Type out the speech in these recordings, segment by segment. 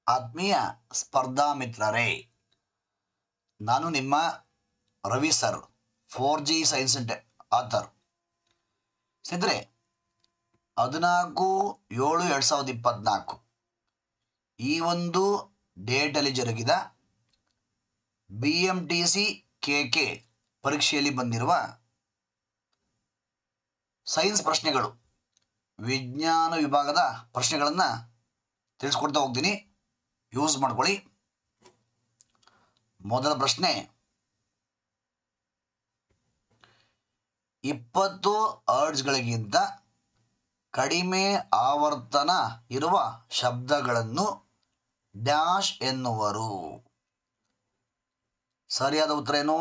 ಆತ್ಮೀಯ ಸ್ಪರ್ಧಾ ಮಿತ್ರರೇ, ನಾನು ನಿಮ್ಮ Ravi sir, 4G science and author. ಸ್ನೇಹಿತರೆ, 14/7/2024 ಈ ಒಂದು ಡೇಟಲ್ಲಿ ಜರುಗಿದ BMTC KK ಪರೀಕ್ಷೆಯಲ್ಲಿ ಬಂದಿರುವ ಸೈನ್ಸ್ ಪ್ರಶ್ನೆಗಳು, ವಿಜ್ಞಾನ ವಿಭಾಗದ ಪ್ರಶ್ನೆಗಳನ್ನು ತಿಳಿಸ್ಕೊಡ್ತಾ ಹೋಗ್ತೀನಿ. ಯೂಸ್ ಮಾಡ್ಕೊಳ್ಳಿ. ಮೊದಲ ಪ್ರಶ್ನೆ, 20 ಹರ್ಟ್ಜ್ಗಳಿಗಿಂತ ಕಡಿಮೆ ಆವರ್ತನ ಇರುವ ಶಬ್ದಗಳನ್ನು ಡ್ಯಾಶ್ ಎನ್ನುವರು. ಸರಿಯಾದ ಉತ್ತರ ಏನು?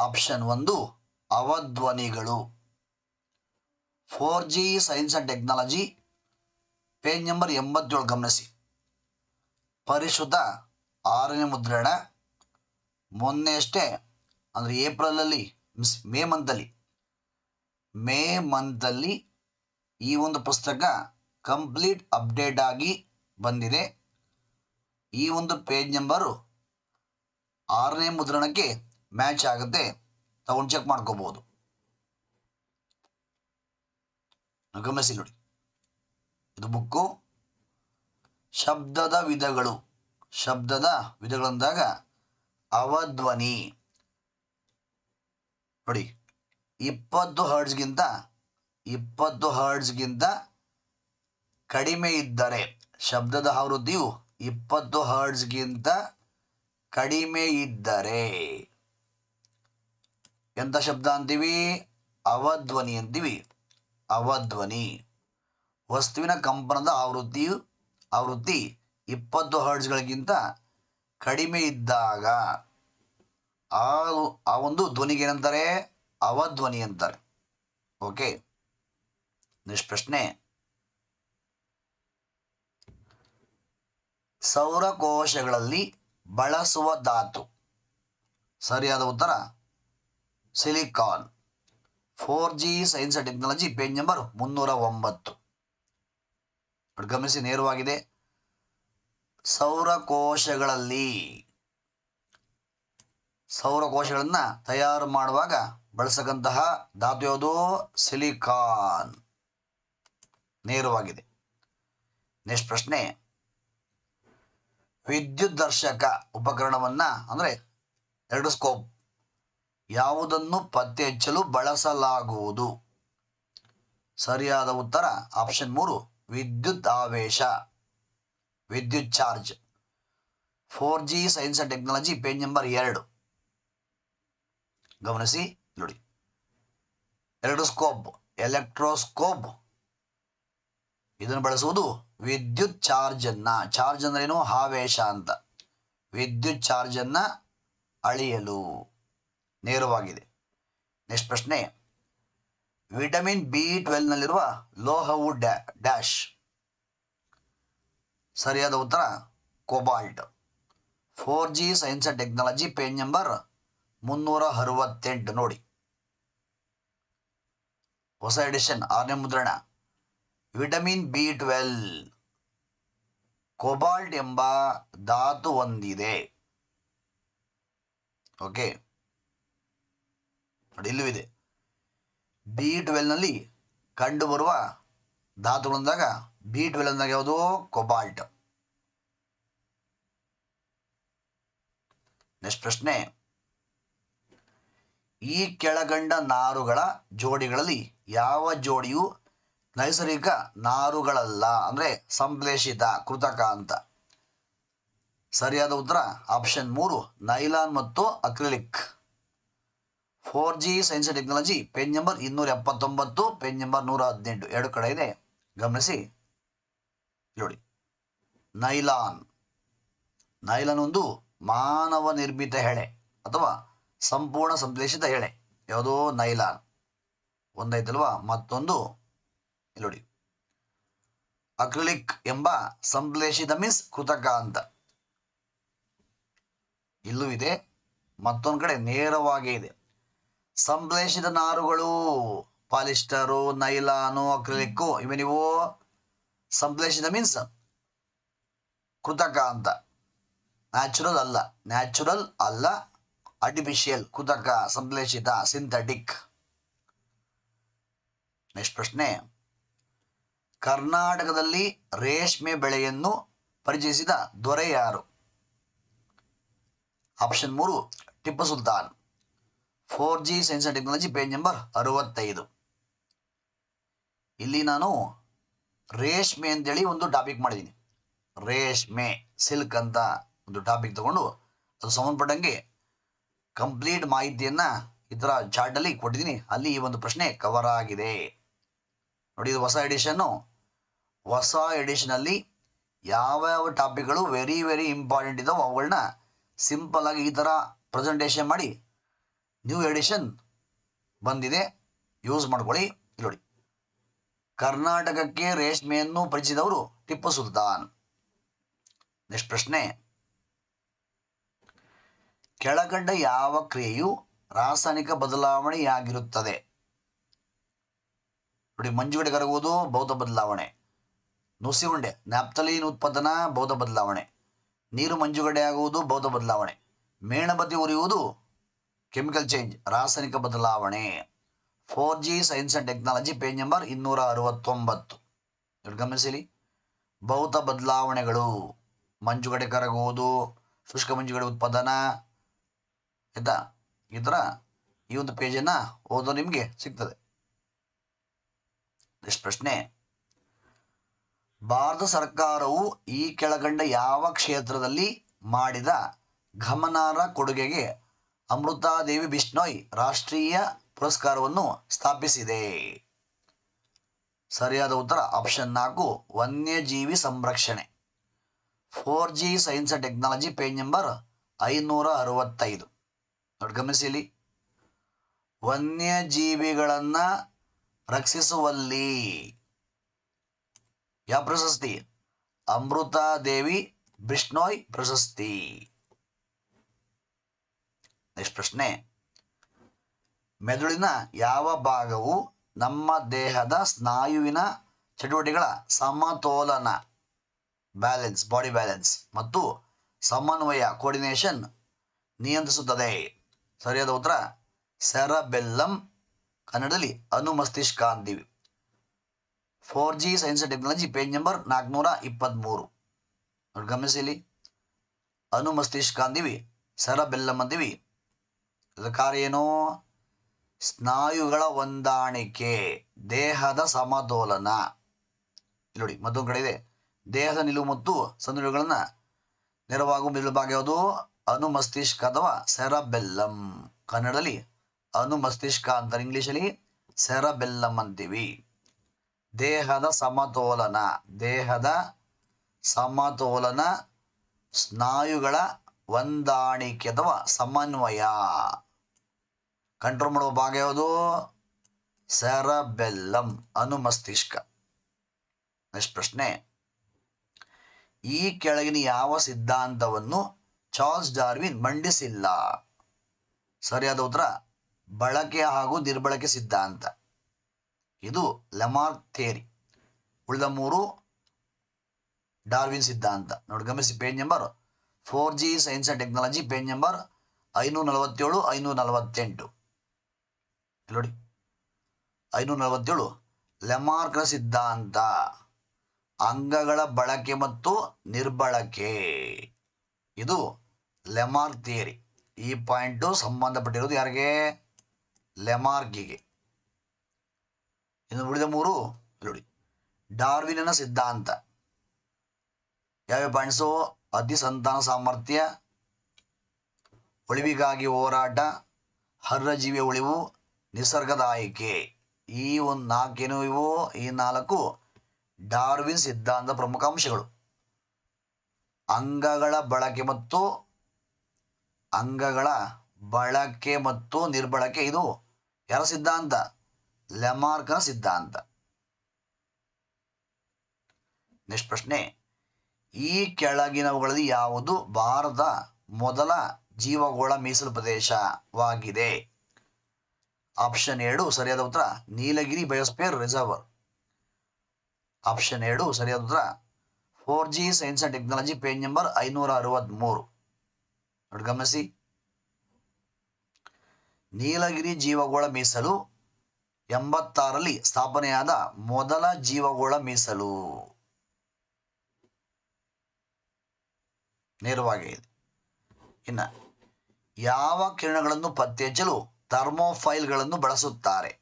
Option 1, ಅವಧ್ವನಿಗಳು. 4G science and technology, page number 87 ಗಮನಿಸಿ. ಪರಿಶುದ್ಧ 6ನೇ ಮುದ್ರಣ. ಮೊನ್ನೆ ಅಷ್ಟೇ, ಅಂದರೆ ಏಪ್ರಿಲಲ್ಲಿ, ಮೇ ಮಂತಲ್ಲಿ ಈ ಒಂದು ಪುಸ್ತಕ ಕಂಪ್ಲೀಟ್ ಅಪ್ಡೇಟ್ ಆಗಿ ಬಂದಿದೆ. ಈ ಒಂದು ಪೇಜ್ ನಂಬರು 6ನೇ ಮುದ್ರಣಕ್ಕೆ ಮ್ಯಾಚ್ ಆಗುತ್ತೆ. ತಗೊಂಡು ಚೆಕ್ ಮಾಡ್ಕೋಬಹುದು. ಗಮನಿಸಿ ನೋಡಿ, ಇದು ಬುಕ್ಕು. ಶಬ್ದದ ವಿಧಗಳಂದಾಗ ಅವಧ್ವನಿ ನೋಡಿ, 20 ಹರ್ಟ್ಜ್ಗಿಂತ ಕಡಿಮೆ ಇದ್ದರೆ, ಶಬ್ದದ ಆವೃತ್ತಿಯು 20 ಹರ್ಟ್ಜ್ಗಿಂತ ಕಡಿಮೆ ಇದ್ದರೆ ಎಂಥ ಶಬ್ದ ಅಂತೀವಿ? ಅವಧ್ವನಿ ಅಂತೀವಿ. ಅವಧ್ವನಿ. ವಸ್ತುವಿನ ಕಂಪನದ ಆವೃತ್ತಿ 20 ಹರ್ಟ್ಜ್ಗಳಿಗಿಂತ ಕಡಿಮೆ ಇದ್ದಾಗ ಆ ಒಂದು ಧ್ವನಿಗೆ ಏನಂತಾರೆ? ಅವಧ್ವನಿ ಅಂತಾರೆ. ಓಕೆ, ನೆಕ್ಸ್ಟ್ ಪ್ರಶ್ನೆ, ಸೌರಕೋಶಗಳಲ್ಲಿ ಬಳಸುವ ಧಾತು. ಸರಿಯಾದ ಉತ್ತರ silicon. 4G science and technology, page number 309. ಗಮನಿಸಿ, ನೇರವಾಗಿದೆ. ಸೌರಕೋಶಗಳನ್ನು ತಯಾರು ಮಾಡುವಾಗ ಬಳಸಕ್ಕಂತಹ ಧಾತು ಯಾವುದು? ಸಿಲಿಕಾನ್. ನೇರವಾಗಿದೆ. ನೆಕ್ಸ್ಟ್ ಪ್ರಶ್ನೆ, ವಿದ್ಯುದರ್ಶಕ ಉಪಕರಣವನ್ನ, ಅಂದರೆ ಎರಡೋಸ್ಕೋಪ್, ಯಾವುದನ್ನು ಪತ್ತೆ ಹಚ್ಚಲು ಬಳಸಲಾಗುವುದು? ಸರಿಯಾದ ಉತ್ತರ ಆಪ್ಷನ್ 3, ವಿದ್ಯುತ್ ಆವೇಶ, ವಿದ್ಯುತ್ charge. 4G science and technology, page number 2. ಗಮನಿಸಿ ನೋಡಿ, ಎರಡೋಸ್ಕೋಪ್, ಎಲೆಕ್ಟ್ರೋಸ್ಕೋಪ್, ಇದನ್ನು ಬಳಸುವುದು ವಿದ್ಯುತ್ ಚಾರ್ಜ್ ಅಂದ್ರೆ ಏನು? ಆವೇಶ ಅಂತ. ವಿದ್ಯುತ್ ಚಾರ್ಜ್ ಅನ್ನ ಅಳೆಯಲು. ನೇರವಾಗಿದೆ. ನೆಕ್ಸ್ಟ್ ಪ್ರಶ್ನೆ, ವಿಟಮಿನ್ B12 ನಲ್ಲಿರುವ ಲೋಹವು ಡ್ಯಾಶ್. ಸರಿಯಾದ ಉತ್ತರ cobalt. 4G science and technology, page number 368 ನೋಡಿ. ಹೊಸ ಎಡಿಷನ್, 6ನೇ ಮುದ್ರಣ. ವಿಟಮಿನ್ B12 ಕೋಬಾಲ್ಟ್ ಎಂಬ ಧಾತು ಹೊಂದಿದೆ. ಓಕೆ ನೋಡಿ, ಇಲ್ಲೂ ಇದೆ. B12 ನಲ್ಲಿ ಕಂಡುಬರುವ ಧಾತುಗಳಂದಾಗ B12 ಅಂದಾಗ ಯಾವುದು? ಕೋಬಾಲ್ಟ್. ನೆಕ್ಸ್ಟ್ ಪ್ರಶ್ನೆ, ಈ ಕೆಳಗಂಡ ನಾರುಗಳ ಜೋಡಿಗಳಲ್ಲಿ ಯಾವ ಜೋಡಿಯು ನೈಸರ್ಗಿಕ ನಾರುಗಳಲ್ಲ, ಅಂದ್ರೆ ಸಂಶ್ಲೇಷಿತ ಕೃತಕ ಅಂತ? ಸರಿಯಾದ ಉತ್ತರ ಆಪ್ಷನ್ 3, ನೈಲಾನ್ ಮತ್ತು acrylic. 4G science and technology, page number 279, page number 118, ಎರಡು ಕಡೆ ಇದೆ. ಗಮನಿಸಿ ನೋಡಿ, ನೈಲಾನ್ ಒಂದು ಮಾನವ ನಿರ್ಮಿತ ಎಳೆ ಅಥವಾ ಸಂಪೂರ್ಣ ಸಂಶ್ಲೇಷಿತ ಎಳೆ. ಯಾವುದು? ನೈಲಾನ್. ಒಂದಾಯ್ತಲ್ವಾ? ಮತ್ತೊಂದು ನೋಡಿ, ಅಕ್ರಿಲಿಕ್ ಎಂಬ ಸಂಶ್ಲೇಷಿತ ಮೀನ್ಸ್ ಕೃತಕ ಅಂತ. ಇಲ್ಲೂ ಇದೆ, ಮತ್ತೊಂದು ಕಡೆ ನೇರವಾಗಿ ಇದೆ. ಸಂಶ್ಲೇಷಿತ ನಾರುಗಳು ಪಾಲಿಸ್ಟರು, ನೈಲಾನು, ಅಕ್ರಿಲಿಕ್ಕು, ಇವು ಸಂಶ್ಲೇಷಿತ ಮೀನ್ಸ್ ಕೃತಕ ಅಂತ. ನ್ಯಾಚುರಲ್ ಅಲ್ಲ, ಆರ್ಟಿಫಿಷಿಯಲ್, ಕೃತಕ, ಸಂಶ್ಲೇಷಿತ, ಸಿಂಥೆಟಿಕ್. ನೆಕ್ಸ್ಟ್ ಪ್ರಶ್ನೆ, ಕರ್ನಾಟಕದಲ್ಲಿ ರೇಷ್ಮೆ ಬೆಳೆಯನ್ನು ಪರಿಚಯಿಸಿದ ದೊರೆ ಯಾರು? Option 3 Tipu Sultan. 4G science and technology page number 65. ಇಲ್ಲಿ ನಾನು ರೇಷ್ಮೆ ಅಂತೇಳಿ ಒಂದು ಟಾಪಿಕ್ ಮಾಡಿದ್ದೀನಿ. ರೇಷ್ಮೆ, ಸಿಲ್ಕ್ ಅಂತ ಒಂದು ಟಾಪಿಕ್ ತಗೊಂಡು ಅದು ಸಂಬಂಧಪಟ್ಟಂಗೆ ಕಂಪ್ಲೀಟ್ ಮಾಹಿತಿಯನ್ನ ಈ ಥರ ಚಾರ್ಟಲ್ಲಿ ಕೊಟ್ಟಿದ್ದೀನಿ. ಅಲ್ಲಿ ಈ ಒಂದು ಪ್ರಶ್ನೆ ಕವರ್ ಆಗಿದೆ ನೋಡಿ. ಇದು ಹೊಸ ಎಡಿಷನ್ನು. ಹೊಸ ಎಡಿಷನಲ್ಲಿ ಯಾವ ಟಾಪಿಕ್ಗಳು ವೆರಿ ವೆರಿ ಇಂಪಾರ್ಟೆಂಟ್ ಇದ್ದಾವೆ ಅವುಗಳನ್ನ ಸಿಂಪಲ್ ಆಗಿ ಈ ಥರ ಪ್ರೆಸೆಂಟೇಷನ್ ಮಾಡಿ ನ್ಯೂ ಎಡಿಷನ್ ಬಂದಿದೆ, ಯೂಸ್ ಮಾಡ್ಕೊಳ್ಳಿ. ನೋಡಿ, ಕರ್ನಾಟಕಕ್ಕೆ ರೇಷ್ಮೆಯನ್ನು ಪರಿಚಯಿಸಿದವರು ಟಿಪ್ಪು ಸುಲ್ತಾನ್. ನೆಕ್ಸ್ಟ್ ಪ್ರಶ್ನೆ, ಕೆಳಕಂಡ ಯಾವ ಕ್ರಿಯೆಯು ರಾಸಾಯನಿಕ ಬದಲಾವಣೆಯಾಗಿರುತ್ತದೆ? ನೋಡಿ, ಮಂಜುಗಡ್ಡೆ ಕರಗುವುದು ಭೌತ ಬದಲಾವಣೆ, ನುಸಿ ಉಂಡೆ ನ್ಯಾಪ್ತಲೀನ್ ಉತ್ಪಾದನಾ ಭೌತ ಬದಲಾವಣೆ, ನೀರು ಮಂಜುಗಡ್ಡೆ ಆಗುವುದು ಭೌತ ಬದಲಾವಣೆ, ಮೇಣಬತ್ತಿ ಉರಿಯುವುದು ಕೆಮಿಕಲ್ ಚೇಂಜ್, ರಾಸಾಯನಿಕ ಬದಲಾವಣೆ. 4G science and technology page number 269. ಗಮನಿಸಿಲಿ, ಭೌತ ಬದಲಾವಣೆಗಳು, ಮಂಜುಗಡ್ಡೆ ಕರಗುವುದು, ಶುಷ್ಕ ಮಂಜುಗಡ್ಡೆ ಉತ್ಪಾದನಾ, ಆಯ್ತಾ? ಈ ಥರ ಈ ಒಂದು ಪೇಜನ್ನು ಓದೋ ನಿಮಗೆ ಸಿಗ್ತದೆ. ನೆಕ್ಸ್ಟ್ ಪ್ರಶ್ನೆ, ಭಾರತ ಸರ್ಕಾರವು ಈ ಕೆಳಗಂಡ ಯಾವ ಕ್ಷೇತ್ರದಲ್ಲಿ ಮಾಡಿದ ಗಮನಾರ್ಹ ಕೊಡುಗೆಗೆ ಅಮೃತಾದೇವಿ ಬಿಷ್ಣೋಯ್ ರಾಷ್ಟ್ರೀಯ ಪುರಸ್ಕಾರವನ್ನು ಸ್ಥಾಪಿಸಿದೆ? ಸರಿಯಾದ ಉತ್ತರ ಆಪ್ಷನ್ 4 ವನ್ಯಜೀವಿ ಸಂರಕ್ಷಣೆ. 4G science and technology page number 565. ನೋಡಿ, ಗಮನಿಸಿಲಿ, ವನ್ಯಜೀವಿಗಳನ್ನ ರಕ್ಷಿಸುವಲ್ಲಿ ಯಾವ ಪ್ರಶಸ್ತಿ? ಅಮೃತಾದೇವಿ ಬಿಷ್ಣೋಯ್ ಪ್ರಶಸ್ತಿ. ನೆಕ್ಸ್ಟ್ ಪ್ರಶ್ನೆ, ಮೆದುಳಿನ ಯಾವ ಭಾಗವು ನಮ್ಮ ದೇಹದ ಸ್ನಾಯುವಿನ ಚಟುವಟಿಕೆಗಳ ಸಮತೋಲನ, ಬ್ಯಾಲೆನ್ಸ್, ಬಾಡಿ ಬ್ಯಾಲೆನ್ಸ್ ಮತ್ತು ಸಮನ್ವಯ, ಕೋಆರ್ಡಿನೇಷನ್ ನಿಯಂತ್ರಿಸುತ್ತದೆ? ಸರಿಯಾದ ಉತ್ತರ ಸೆರಬೆಲ್ಲಂ, ಕನ್ನಡದಲ್ಲಿ ಅನುಮಸ್ತಿಷ್ಕ ಅಂತೀವಿ. 4G science and technology page number 423. ನೋಡಿ, ಗಮನಿಸಿಲಿ, ಅನುಮಸ್ತಿಷ್ಕ ಅಂತೀವಿ, ಸೆರಬೆಲ್ಲಂ ಅಂತೀವಿ. ಇದರ ಕಾರ್ಯ ಏನು? ಸ್ನಾಯುಗಳ ಹೊಂದಾಣಿಕೆ, ದೇಹದ ಸಮತೋಲನ. ನೋಡಿ, ಮತ್ತೊಂದು ಕಡೆ ಇದೆ, ದೇಹದ ನಿಲುವು ಮತ್ತು ಸಂದುಗಳನ್ನು ನೆರವಾಗುವ ಮಿದುಳು ಭಾಗ ಯಾವುದು? ಅನುಮಸ್ತಿಷ್ಕ ಅಥವಾ ಸೆರಬೆಲ್ಲಂ. ಕನ್ನಡದಲ್ಲಿ ಅನುಮಸ್ತಿಷ್ಕ ಅಂತಾರೆ, ಇಂಗ್ಲಿಷಲ್ಲಿ ಸೆರಬೆಲ್ಲಂ ಅಂತೀವಿ. ದೇಹದ ಸಮತೋಲನ, ಸ್ನಾಯುಗಳ ಹೊಂದಾಣಿಕೆ ಅಥವಾ ಸಮನ್ವಯ ಕಂಟ್ರೋಲ್ ಮಾಡುವ ಭಾಗ ಯಾವುದು? ಸೆರಬೆಲ್ಲಂ, ಅನುಮಸ್ತಿಷ್ಕ. ನೆಕ್ಸ್ಟ್ ಪ್ರಶ್ನೆ, ಈ ಕೆಳಗಿನ ಯಾವ ಸಿದ್ಧಾಂತವನ್ನು ಚಾರ್ಲ್ಸ್ ಡಾರ್ವಿನ್ ಮಂಡಿಸಿಲ್ಲ? ಸರಿಯಾದ ಉತ್ತರ ಬಳಕೆ ಹಾಗೂ ನಿರ್ಬಳಕೆ ಸಿದ್ಧಾಂತ. ಇದು ಲೆಮಾರ್ಕ್ ಥಿಯರಿ. ಉಳಿದ 3 ಡಾರ್ವಿನ್ ಸಿದ್ಧಾಂತ. ನೋಡಿ, ಗಮನಿಸಿ, page number 4G science and technology page number 547, 548. ನೋಡಿ, 547 ಲೆಮಾರ್ಕ್ನ ಸಿದ್ಧಾಂತ, ಅಂಗಗಳ ಬಳಕೆ ಮತ್ತು ನಿರ್ಬಳಕೆ. ಇದು ಲೆಮಾರ್ಕ್ ಥಿಯರಿ. ಈ ಪಾಯಿಂಟು ಸಂಬಂಧಪಟ್ಟಿರೋದು ಯಾರಿಗೆ? ಲೆಮಾರ್ಕಿಗೆ. ಇನ್ನು ಉಳಿದ 3 ನೋಡಿ, ಡಾರ್ವಿನನ ಸಿದ್ಧಾಂತ. ಯಾವ್ಯಾವ ಪಾಯಿಂಟ್ಸು? ಅತಿ ಸಂತಾನ ಸಾಮರ್ಥ್ಯ, ಉಳಿವಿಗಾಗಿ ಹೋರಾಟ, ಹರ್ರಜೀವಿಯ ಉಳಿವು, ನಿಸರ್ಗದ ಆಯ್ಕೆ. ಈ ಒಂದು 4 ಏನು ಇವು? ಈ 4 ಡಾರ್ವಿನ್ ಸಿದ್ಧಾಂತ ಪ್ರಮುಖ ಅಂಶಗಳು. ಅಂಗಗಳ ಬಳಕೆ ಮತ್ತು ನಿರ್ಬಳಕೆ, ಇದು ಯಾರ ಸಿದ್ಧಾಂತ? ಲೆಮಾರ್ಕ್ನ ಸಿದ್ಧಾಂತ. ನೆಕ್ಸ್ಟ್ ಪ್ರಶ್ನೆ, ಈ ಕೆಳಗಿನವುಗಳಲ್ಲಿ ಯಾವುದು ಭಾರತ ಮೊದಲ ಜೀವಗೋಳ ಮೀಸಲು ಪ್ರದೇಶವಾಗಿದೆ? ಆಪ್ಷನ್ 2 ಸರಿಯಾದ ಉತ್ತರ ನೀಲಗಿರಿ ಬಯೋಸ್ಫಿಯರ್ ರಿಸರ್ವ್. ಆಪ್ಷನ್ 2 ಸರಿಯಾದ ಉತ್ತರ 4G science and technology page number 563. ನೋಡಿ ಗಮನಿಸಿ. ನೀಲಗಿರಿ ಜೀವಗೋಳ ಮೀಸಲು 86ರಲ್ಲಿ ಸ್ಥಾಪನೆಯಾದ ಮೊದಲ ಜೀವಗೋಳ ಮೀಸಲು. ನೇರವಾಗಿ ಇದೆ. ಇನ್ನು ಯಾವ ಕಿರಣಗಳನ್ನು ಪತ್ತೆ ಹಚ್ಚಲು ಥರ್ಮೋಫೈಲ್ಗಳನ್ನು ಬಳಸುತ್ತಾರೆ?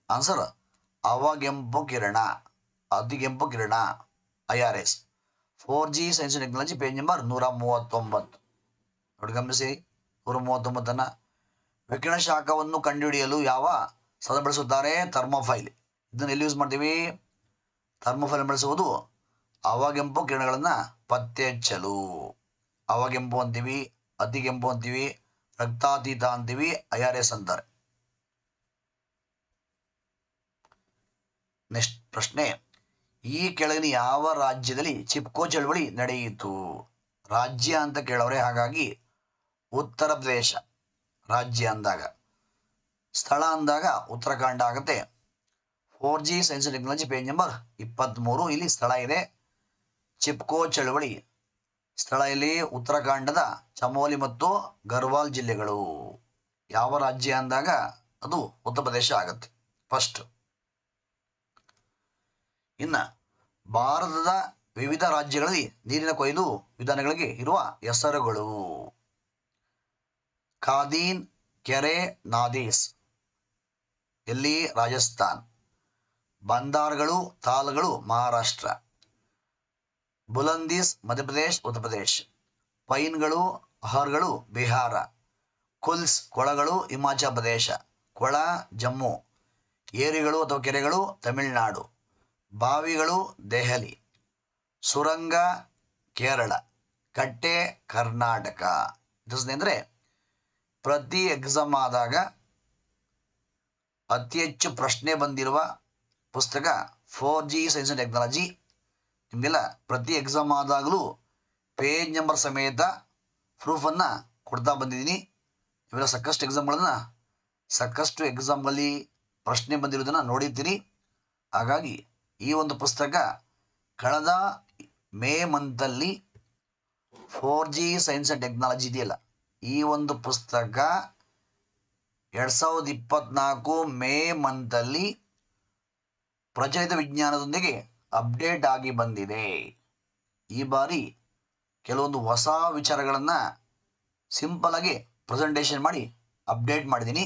ಆನ್ಸರ್ ಅವಗೆಂಪು ಕಿರಣ, ಅತಿಗೆಂಪು ಕಿರಣ, IRS. 4G science and technology page number 139. ನೋಡಿ ಗಮನಿಸಿ 139. ವಿಕಿರಣ ಶಾಖವನ್ನು ಕಂಡುಹಿಡಿಯಲು ಯಾವ ಸಾಧನ ಬಳಸುತ್ತಾರೆ? ಥರ್ಮೋಫೈಲ್. ಇದನ್ನು ಎಲ್ಲಿ ಯೂಸ್ ಮಾಡ್ತೀವಿ? ಥರ್ಮೋಫೈಲ್ ಬಳಸುವುದು ಅವಗೆಂಪು ಕಿರಣಗಳನ್ನು ಪತ್ತೆ ಹಚ್ಚಲು. ಅವಗೆಂಪು ಅಂತೀವಿ, ಅತಿಗೆಂಪು ಅಂತೀವಿ, ರಕ್ತಾತೀತ ಅಂತೀವಿ, IRS ಅಂತಾರೆ. ನೆಕ್ಸ್ಟ್ ಪ್ರಶ್ನೆ, ಈ ಕೆಳಗಿನ ಯಾವ ರಾಜ್ಯದಲ್ಲಿ ಚಿಪ್ಕೋ ಚಳವಳಿ ನಡೆಯಿತು? ರಾಜ್ಯ ಅಂತ ಕೇಳವ್ರೆ, ಹಾಗಾಗಿ ಉತ್ತರ ಪ್ರದೇಶ ರಾಜ್ಯ ಅಂದಾಗ. ಸ್ಥಳ ಅಂದಾಗ ಉತ್ತರಾಖಂಡ ಆಗುತ್ತೆ. 4G science and technology page number 23. ಇಲ್ಲಿ ಸ್ಥಳ ಇದೆ. ಚಿಪ್ಕೋ ಚಳವಳಿ ಸ್ಥಳ ಇಲ್ಲಿ ಉತ್ತರಾಖಂಡದ ಚಮೋಲಿ ಮತ್ತು ಗರ್ವಾಲ್ ಜಿಲ್ಲೆಗಳು. ಯಾವ ರಾಜ್ಯ ಅಂದಾಗ ಅದು ಉತ್ತರ ಪ್ರದೇಶ ಆಗುತ್ತೆ ಫಸ್ಟ್. ಇನ್ನು ಭಾರತದ ವಿವಿಧ ರಾಜ್ಯಗಳಲ್ಲಿ ನೀರಿನ ಕೊಯ್ಲು ವಿಧಾನಗಳಿಗೆ ಇರುವ ಹೆಸರುಗಳು. ಖಾದೀನ್ ಕೆರೆ ನಾದೀಸ್ ಎಲ್ಲಿ? ರಾಜಸ್ಥಾನ್. ಬಂದಾರ್ಗಳು ತಾಲ್ಗಳು ಮಹಾರಾಷ್ಟ್ರ. ಬುಲಂದೀಸ್ ಮಧ್ಯಪ್ರದೇಶ್ ಉತ್ತರ ಪ್ರದೇಶ್. ಪೈನ್ಗಳು ಅಹರ್ಗಳು ಬಿಹಾರ. ಕುಲ್ಸ್ ಕೊಳಗಳು ಹಿಮಾಚಲ ಪ್ರದೇಶ. ಕೊಳ ಜಮ್ಮು. ಏರಿಗಳು ಅಥವಾ ಕೆರೆಗಳು ತಮಿಳುನಾಡು. ಬಾವಿಗಳು ದೆಹಲಿ. ಸುರಂಗ ಕೇರಳ. ಕಟ್ಟೆ ಕರ್ನಾಟಕ. ಅಂದರೆ ಪ್ರತಿ ಎಕ್ಸಾಮ್ ಆದಾಗ ಅತಿ ಹೆಚ್ಚು ಪ್ರಶ್ನೆ ಬಂದಿರುವ ಪುಸ್ತಕ 4G ಸೈನ್ಸ್ ಅಂಡ್ ಟೆಕ್ನಾಲಜಿ. ನಿಮಗೆಲ್ಲ ಪ್ರತಿ ಎಕ್ಸಾಮ್ ಆದಾಗಲೂ ಪೇಜ್ ನಂಬರ್ ಸಮೇತ ಪ್ರೂಫನ್ನು ಕೊಡ್ತಾ ಬಂದಿದ್ದೀನಿ. ಇವೆಲ್ಲ ಸಾಕಷ್ಟು ಎಕ್ಸಾಮ್ಗಳಲ್ಲಿ ಪ್ರಶ್ನೆ ಬಂದಿರೋದನ್ನು ನೋಡಿರ್ತೀರಿ. ಹಾಗಾಗಿ ಈ ಒಂದು ಪುಸ್ತಕ ಕಳೆದ ಮೇ ಮಂತಲ್ಲಿ 4G ಸೈನ್ಸ್ ಅಂಡ್ ಟೆಕ್ನಾಲಜಿ ಇದೆಯಲ್ಲ, ಈ ಒಂದು ಪುಸ್ತಕ 2024 ಮೇ ಮಂತಲ್ಲಿ ಪ್ರಚಲಿತ ವಿಜ್ಞಾನದೊಂದಿಗೆ ಅಪ್ಡೇಟ್ ಆಗಿ ಬಂದಿದೆ. ಈ ಬಾರಿ ಕೆಲವೊಂದು ಹೊಸ ವಿಚಾರಗಳನ್ನು ಸಿಂಪಲ್ ಆಗಿ ಪ್ರೆಸೆಂಟೇಷನ್ ಮಾಡಿ ಅಪ್ಡೇಟ್ ಮಾಡಿದ್ದೀನಿ.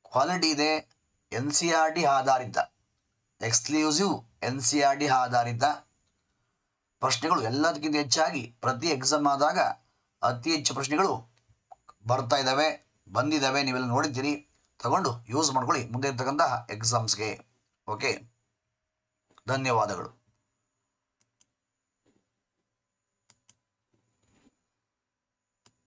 ಕ್ವಾಲಿಟಿ ಇದೆ. NCERT ಆಧಾರಿತ, ಎಕ್ಸ್ಕ್ಲೂಸಿವ್ NCERT ಆಧಾರಿತ ಪ್ರಶ್ನೆಗಳು. ಎಲ್ಲದಕ್ಕಿಂತ ಹೆಚ್ಚಾಗಿ ಪ್ರತಿ ಎಕ್ಸಾಮ್ ಆದಾಗ ಅತಿ ಹೆಚ್ಚು ಪ್ರಶ್ನೆಗಳು ಬಂದಿದ್ದಾವೆ. ನೀವೆಲ್ಲ ನೋಡಿದ್ದೀರಿ. ತಗೊಂಡು ಯೂಸ್ ಮಾಡ್ಕೊಳ್ಳಿ ಮುಂದೆ ಇರ್ತಕ್ಕಂತಹ ಎಕ್ಸಾಮ್ಸ್ಗೆ. ಓಕೆ, ಧನ್ಯವಾದಗಳು.